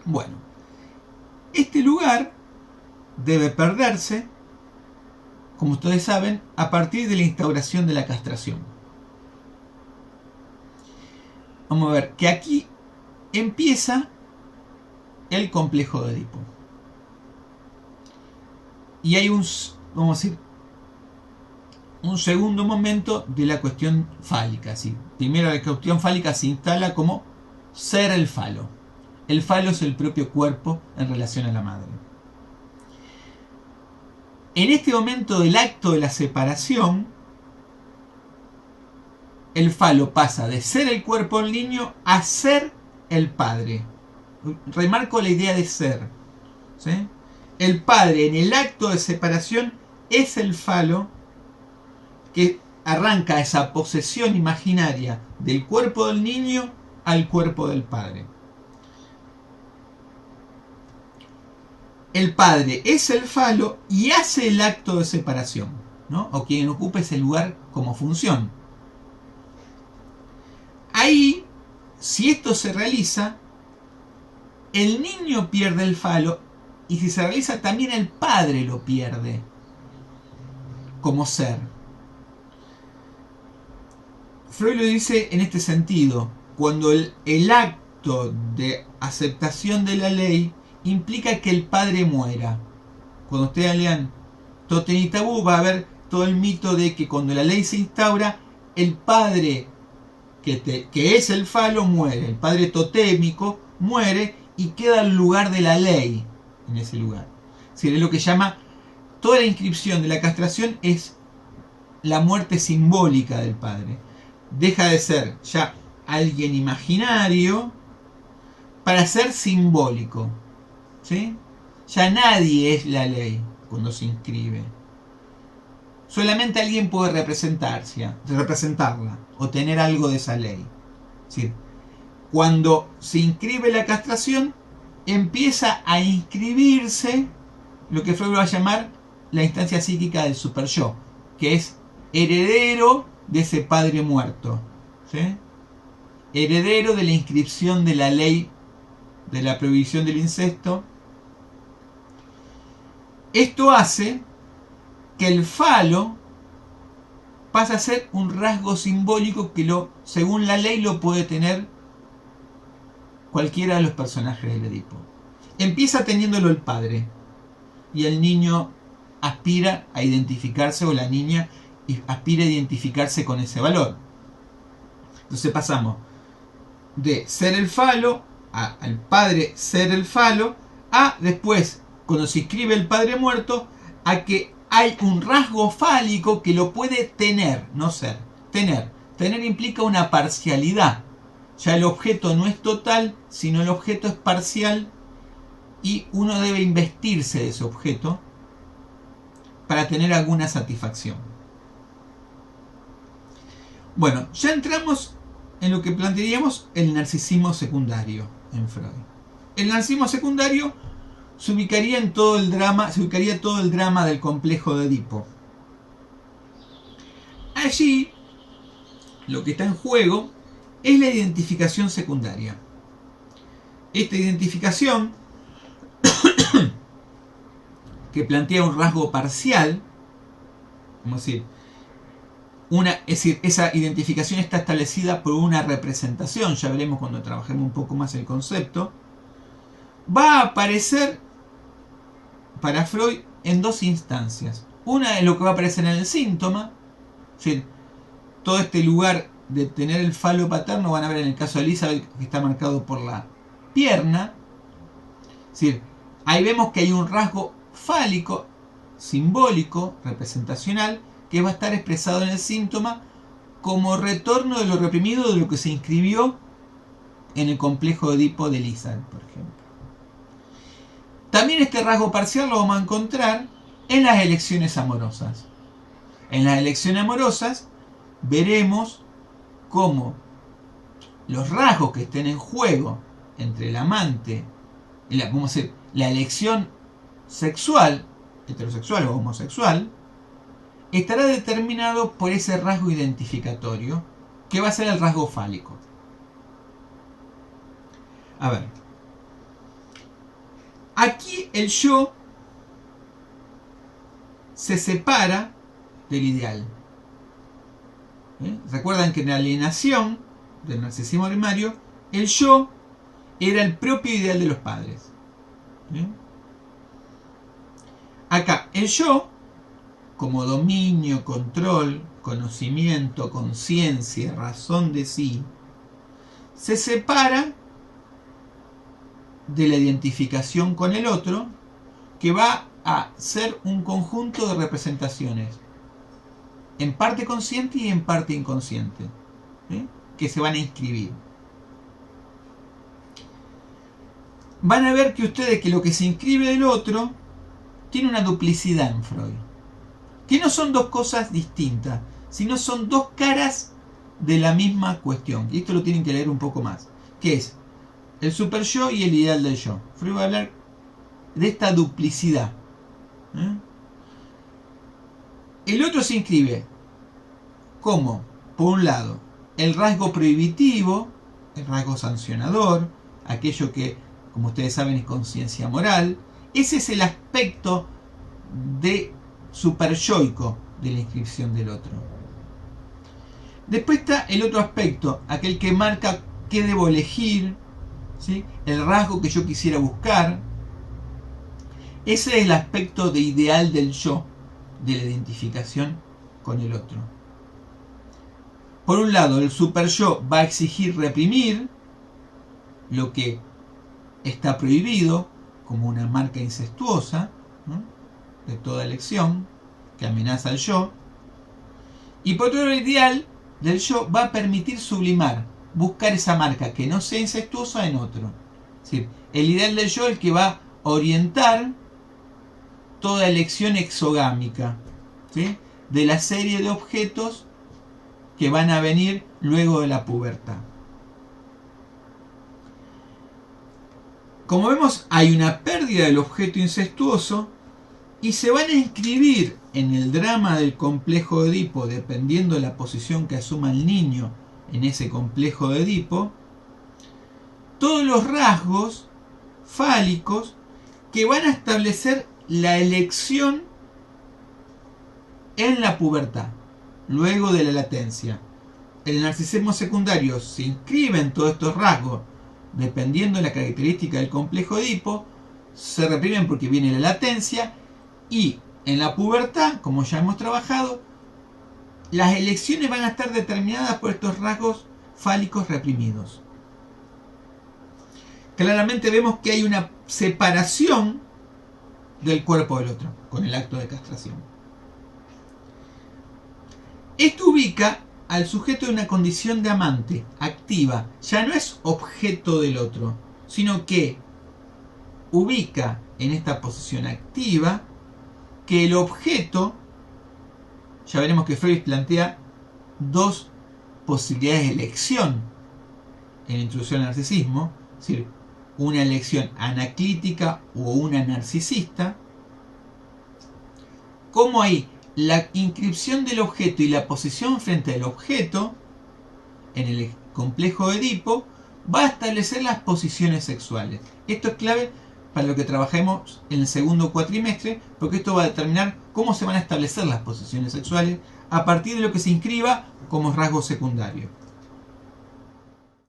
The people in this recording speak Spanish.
Bueno, este lugar debe perderse, como ustedes saben, a partir de la instauración de la castración. Vamos a ver que aquí empieza el complejo de Edipo. Y hay vamos a decir, un segundo momento de la cuestión fálica. ¿Sí? Primero la cuestión fálica se instala como ser el falo. El falo es el propio cuerpo en relación a la madre. En este momento del acto de la separación, el falo pasa de ser el cuerpo del niño a ser el padre. Remarco la idea de ser. ¿Sí? El padre en el acto de separación es el falo que arranca esa posesión imaginaria del cuerpo del niño al cuerpo del padre. El padre es el falo y hace el acto de separación, ¿no? O quien ocupa ese lugar como función. Ahí, si esto se realiza, el niño pierde el falo y si se realiza también el padre lo pierde como ser. Freud lo dice en este sentido, cuando el acto de aceptación de la ley implica que el padre muera. Cuando ustedes lean Totem y Tabú va a haber todo el mito de que cuando la ley se instaura, el padre que es el falo muere, el padre totémico muere y queda el lugar de la ley en ese lugar. Es decir, es lo que llama toda la inscripción de la castración es la muerte simbólica del padre. Deja de ser ya alguien imaginario para ser simbólico. ¿Sí? Ya nadie es la ley cuando se inscribe. Solamente alguien puede representarla o tener algo de esa ley. Es decir, cuando se inscribe la castración, empieza a inscribirse lo que Freud va a llamar la instancia psíquica del super yo, que es heredero de ese padre muerto, ¿sí? Heredero de la inscripción de la ley de la prohibición del incesto. Esto hace que el falo pasa a ser un rasgo simbólico que según la ley lo puede tener cualquiera de los personajes del Edipo. Empieza teniéndolo el padre y el niño aspira a identificarse, o la niña aspira a identificarse con ese valor. Entonces pasamos de ser el falo al padre ser el falo a después, cuando se inscribe el padre muerto, a que hay un rasgo fálico que lo puede tener, no ser. Tener implica una parcialidad. Ya el objeto no es total, sino el objeto es parcial y uno debe investirse de ese objeto para tener alguna satisfacción. Bueno, ya entramos en lo que plantearíamos el narcisismo secundario en Freud. El narcisismo secundario se ubicaría en todo el drama, se ubicaría todo el drama del complejo de Edipo. Allí lo que está en juego es la identificación secundaria. Esta identificación, que plantea un rasgo parcial, vamos a decir, es decir, esa identificación está establecida por una representación, ya veremos cuando trabajemos un poco más el concepto, va a aparecer para Freud en dos instancias. Una es lo que va a aparecer en el síntoma, es decir, todo este lugar de tener el falo paterno, van a ver en el caso de Elizabeth que está marcado por la pierna. Es decir, ahí vemos que hay un rasgo fálico, simbólico, representacional, que va a estar expresado en el síntoma como retorno de lo reprimido de lo que se inscribió en el complejo de Edipo de Elizabeth, por ejemplo. También este rasgo parcial lo vamos a encontrar en las elecciones amorosas. En las elecciones amorosas veremos cómo los rasgos que estén en juego entre el amante y la elección sexual, heterosexual o homosexual, estará determinado por ese rasgo identificatorio que va a ser el rasgo fálico. A ver, Aquí el yo se separa del ideal. Recuerdan que en la alienación del narcisismo primario, el yo era el propio ideal de los padres. Acá, el yo, como dominio, control, conocimiento, conciencia, razón de sí, se separa de la identificación con el otro, que va a ser un conjunto de representaciones, en parte consciente y en parte inconsciente, que se van a inscribir. Van a ver que ustedes que lo que se inscribe del otro tiene una duplicidad en Freud, que no son dos cosas distintas, sino son dos caras de la misma cuestión. Y esto lo tienen que leer un poco más, que es el super yo y el ideal del yo. Freud va a hablar de esta duplicidad. El otro se inscribe como, por un lado, el rasgo prohibitivo, el rasgo sancionador, aquello que, como ustedes saben, es conciencia moral. Ese es el aspecto de superyoico de la inscripción del otro. Después está el otro aspecto, aquel que marca qué debo elegir, ¿sí? El rasgo que yo quisiera buscar. Ese es el aspecto de ideal del yo, de la identificación con el otro. Por un lado, el super yo va a exigir reprimir lo que está prohibido, como una marca incestuosa, ¿no?, de toda elección, que amenaza al yo. Y por otro lado, el ideal del yo va a permitir sublimar, buscar esa marca que no sea incestuosa en otro. Es decir, el ideal del yo es el que va a orientar toda elección exogámica, ¿sí?, de la serie de objetos que van a venir luego de la pubertad. Como vemos, hay una pérdida del objeto incestuoso y se van a inscribir en el drama del complejo de Edipo, dependiendo de la posición que asuma el niño en ese complejo de Edipo, todos los rasgos fálicos que van a establecer la elección en la pubertad, luego de la latencia. El narcisismo secundario se inscribe en todos estos rasgos, dependiendo de la característica del complejo de Edipo, se reprimen porque viene la latencia, y en la pubertad, como ya hemos trabajado, las elecciones van a estar determinadas por estos rasgos fálicos reprimidos. Claramente vemos que hay una separación del cuerpo del otro con el acto de castración. Esto ubica al sujeto en una condición de amante activa. Ya no es objeto del otro, sino que ubica en esta posición activa que el objeto, ya veremos que Freud plantea dos posibilidades de elección en la introducción al narcisismo, es decir, una elección anaclítica o una narcisista. Como ahí la inscripción del objeto y la posición frente al objeto en el complejo de Edipo va a establecer las posiciones sexuales. Esto es clave para lo que trabajemos en el segundo cuatrimestre, porque esto va a determinar cómo se van a establecer las posiciones sexuales a partir de lo que se inscriba como rasgo secundario.